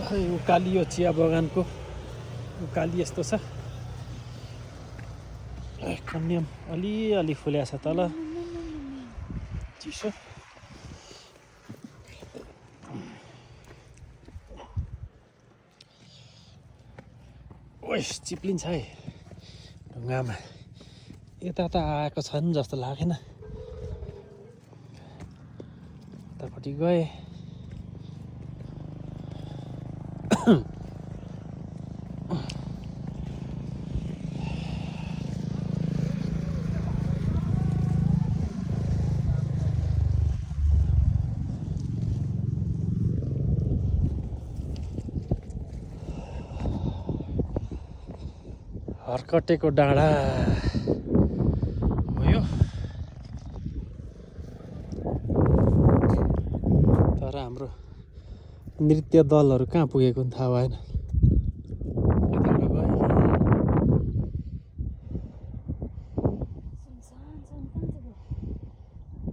उकाली यो चिया बगानको उकाली यस्तो छ। कन्याम अलिअलि फुल्या छ तल चिसो। ओइस चिप्लिन्छ है ढुङ्गामा। यता त आएको छन् जस्तो लागेन। यतापट्टि गए हर्कटेको डाँडा हो यो। तर हाम्रो नृत्य दलहरू कहाँ पुगेको थाहा भएन।